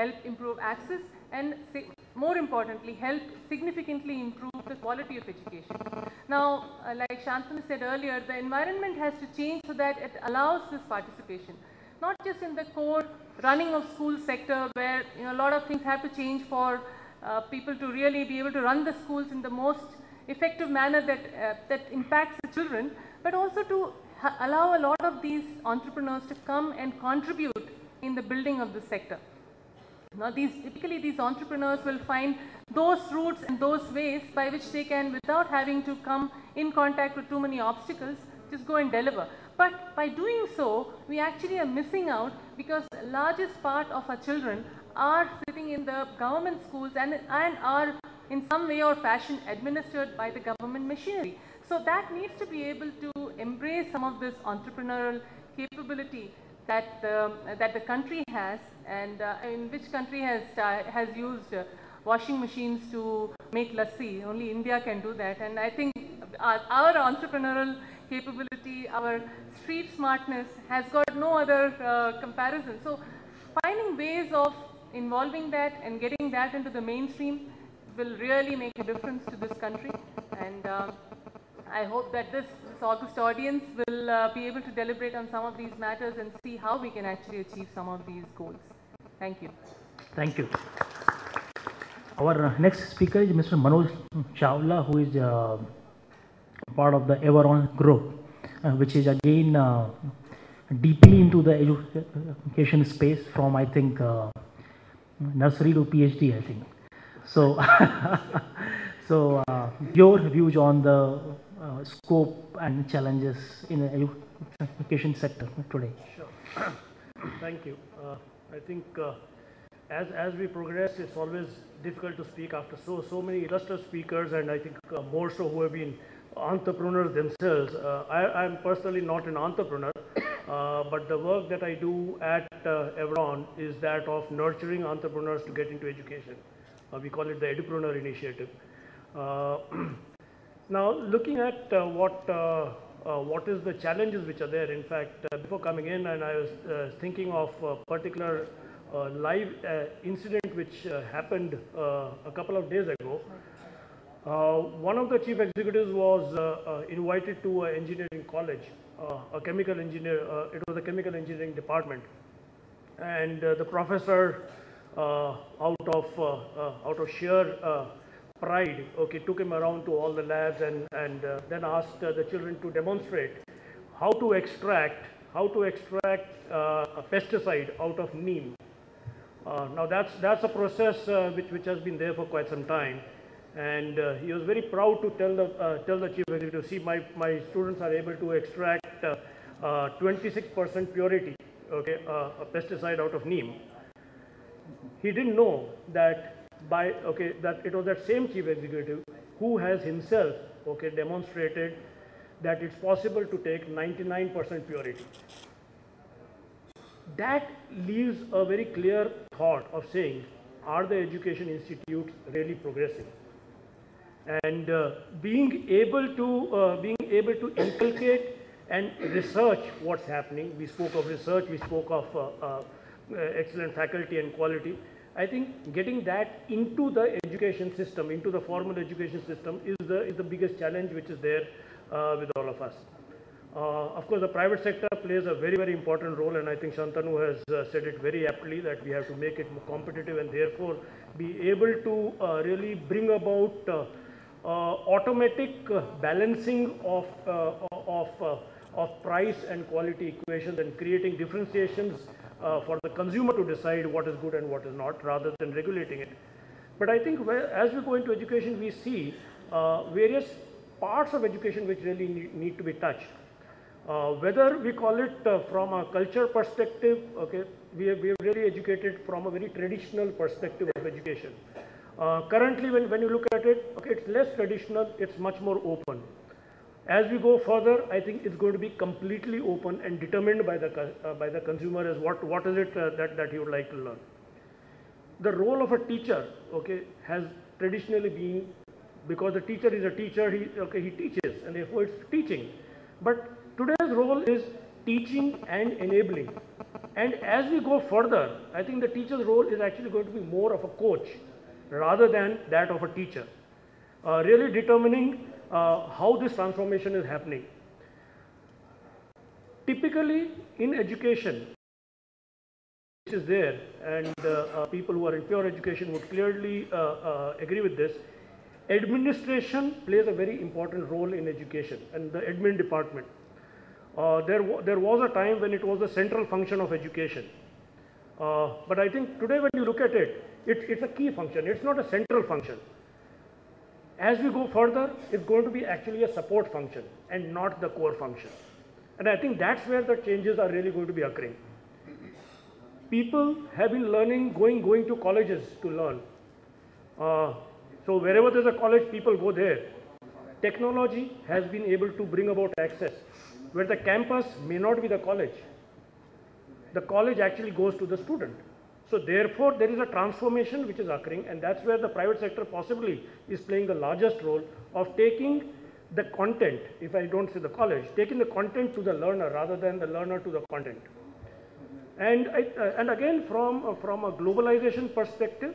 help improve access, and more importantly, help significantly improve the quality of education. Now, like Shantanu said earlier, the environment has to change so that it allows this participation. Not just in the core running of school sector, where a lot of things have to change for people to really be able to run the schools in the most effective manner that impacts the children, but also to allow a lot of these entrepreneurs to come and contribute in the building of the sector. Now, typically these entrepreneurs will find those routes and those ways by which they can, without having to come in contact with too many obstacles, just go and deliver. But by doing so, we actually are missing out, because the largest part of our children are sitting in the government schools and are in some way or fashion administered by the government machinery. So that needs to be able to embrace some of this entrepreneurial capability that the country has, and in which country has used washing machines to make lassi. Only India can do that, and I think our entrepreneurial capability, our street smartness has got no other comparison. So finding ways of involving that and getting that into the mainstream will really make a difference to this country, and I hope that this August audience will be able to deliberate on some of these matters and see how we can actually achieve some of these goals. Thank you. Thank you. Our next speaker is Mr. Manoj Chawla, who is part of the Everon group, which is again deeply into the education space from, I think, nursery to PhD, I think. So, your views on the scope and challenges in the education sector today. Sure. Thank you. I think as we progress, it's always difficult to speak after so many illustrious speakers, and I think more so who have been entrepreneurs themselves. I'm personally not an entrepreneur, but the work that I do at Everon is that of nurturing entrepreneurs to get into education. We call it the Edupreneur Initiative. Now, looking at what is the challenges which are there. In fact, before coming in, and I was thinking of a particular live incident which happened a couple of days ago. One of the chief executives was invited to an engineering college, a chemical engineer. It was a chemical engineering department, and the professor, out of sheer pride, took him around to all the labs and then asked the children to demonstrate how to extract a pesticide out of neem. Now that's a process which has been there for quite some time, and he was very proud to tell the chief executive, see, my students are able to extract 26% purity, a pesticide out of neem. He didn't know that that it was that same chief executive who has himself demonstrated that it's possible to take 99% purity. That leaves a very clear thought of saying, are the education institutes really progressing? And being able to inculcate and research what's happening. We spoke of research, we spoke of excellent faculty and quality. I think getting that into the education system, into the formal education system, is the biggest challenge which is there with all of us. Of course, the private sector plays a very, very important role, and I think Shantanu has said it very aptly that we have to make it more competitive and therefore be able to really bring about automatic balancing of price and quality equations, and creating differentiations for the consumer to decide what is good and what is not, rather than regulating it. But I think as we go into education, we see various parts of education which really need to be touched. Whether we call it from a culture perspective, we have really educated from a very traditional perspective of education. Currently, when you look at it, it's less traditional, it's much more open. As we go further, I think it's going to be completely open and determined by the consumer as what is it that he would like to learn. The role of a teacher, has traditionally been, because the teacher is a teacher, he teaches, and therefore it's teaching. But today's role is teaching and enabling. And as we go further, I think the teacher's role is actually going to be more of a coach rather than that of a teacher, really determining how this transformation is happening. Typically in education, which is there, and people who are in pure education would clearly agree with this, administration plays a very important role in education and the admin department. There was a time when it was the central function of education. But I think today when you look at it, it's a key function. It's not a central function. As we go further, it's going to be actually a support function and not the core function. And I think that's where the changes are really going to be occurring. People have been learning, going to colleges to learn. So wherever there's a college, people go there. Technology has been able to bring about access where the campus may not be the college. The college actually goes to the student. So therefore, there is a transformation which is occurring, and that's where the private sector possibly is playing the largest role of taking the content, if I don't say the college, taking the content to the learner rather than the learner to the content. And again, from a globalization perspective,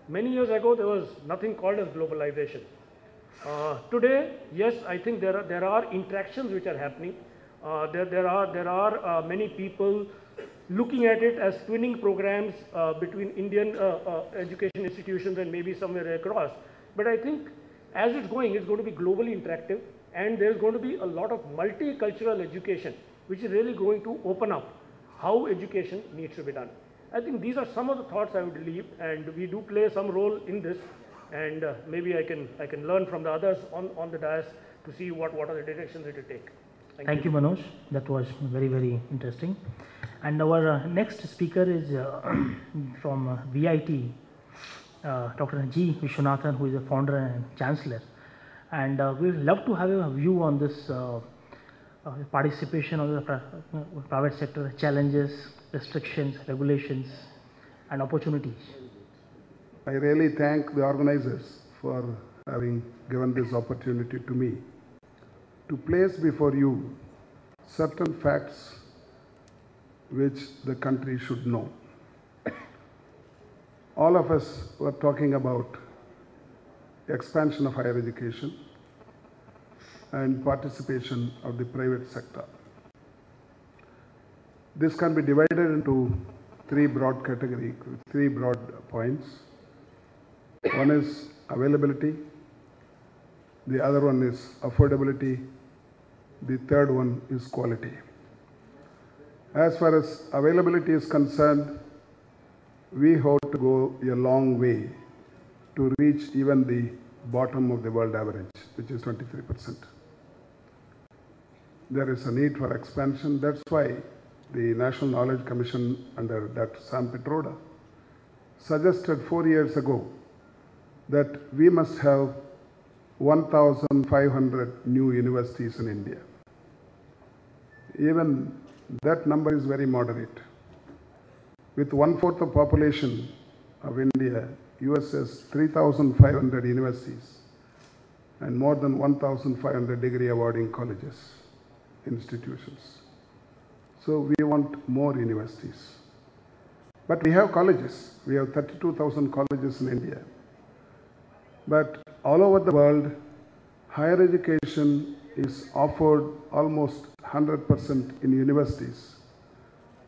many years ago there was nothing called as globalization. Today, yes, I think there are interactions which are happening. There are many people looking at it as twinning programs between Indian education institutions and maybe somewhere across. But I think as it's going to be globally interactive, and there's going to be a lot of multicultural education, which is really going to open up how education needs to be done. I think these are some of the thoughts I would leave, and we do play some role in this, and maybe I can learn from the others on the dais to see what are the directions it will take. Thank you, Manoj. That was very, very interesting. And our next speaker is from VIT, Dr. G. Vishwanathan, who is a founder and chancellor. And we would love to have a view on this participation of the private sector, challenges, restrictions, regulations, and opportunities. I really thank the organizers for having given this opportunity to me to place before you certain facts which the country should know. All of us were talking about expansion of higher education and participation of the private sector. This can be divided into three broad categories, three broad points. One is availability, the other one is affordability, the third one is quality. As far as availability is concerned, we hope to go a long way to reach even the bottom of the world average, which is 23%. There is a need for expansion. That's why the National Knowledge Commission under Dr. Sam Pitroda suggested 4 years ago that we must have 1,500 new universities in India. Even that number is very moderate. With 1/4 of population of India, US has 3,500 universities and more than 1,500 degree awarding colleges, institutions. So we want more universities. But we have colleges. We have 32,000 colleges in India. But all over the world, higher education is offered almost 100% in universities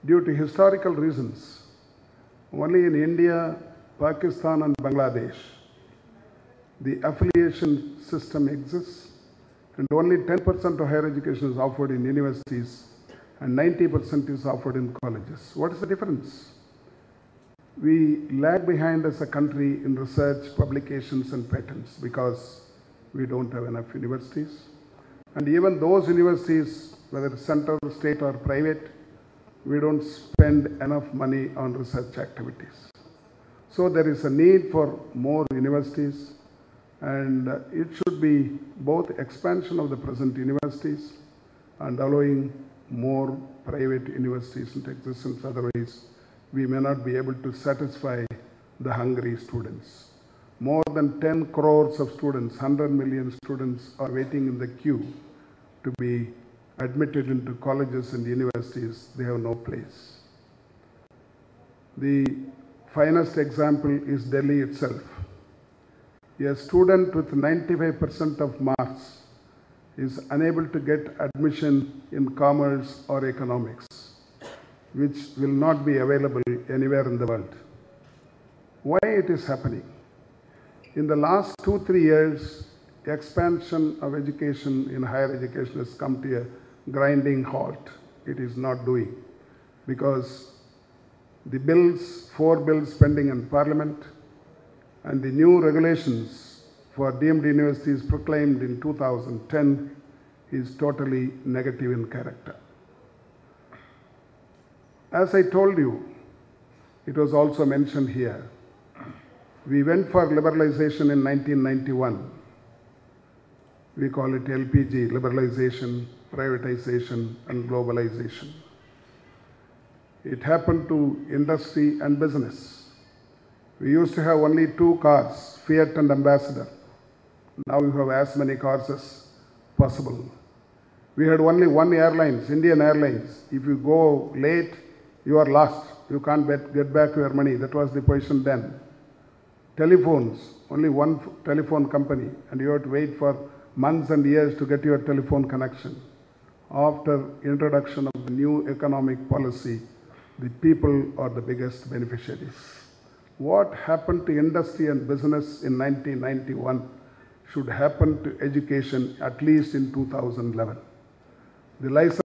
due to historical reasons. Only in India, Pakistan and Bangladesh, the affiliation system exists, and only 10% of higher education is offered in universities and 90% is offered in colleges. What is the difference? We lag behind as a country in research, publications and patents because we don't have enough universities. And even those universities, whether central, state or private, we don't spend enough money on research activities. So there is a need for more universities, and it should be both expansion of the present universities and allowing more private universities into existence. Otherwise, we may not be able to satisfy the hungry students. More than 10 crores of students, 100 million students are waiting in the queue to be admitted into colleges and universities. They have no place. The finest example is Delhi itself. A student with 95% of marks is unable to get admission in commerce or economics, which will not be available anywhere in the world. Why it is happening? In the last 2-3 years, expansion of education in higher education has come to a grinding halt. It is not doing because the bills, 4 bills pending in Parliament, and the new regulations for deemed universities proclaimed in 2010 is totally negative in character. As I told you, it was also mentioned here, we went for liberalization in 1991. We call it LPG, liberalization, privatization, and globalization. It happened to industry and business. We used to have only 2 cars, Fiat and Ambassador. Now you have as many cars as possible. We had only 1 airline, Indian Airlines. If you go late, you are lost. You can't get back your money. That was the position then. Telephones, only 1 telephone company, and you have to wait for months and years to get your telephone connection. After introduction of the new economic policy, the people are the biggest beneficiaries. What happened to industry and business in 1991 should happen to education at least in 2011. The license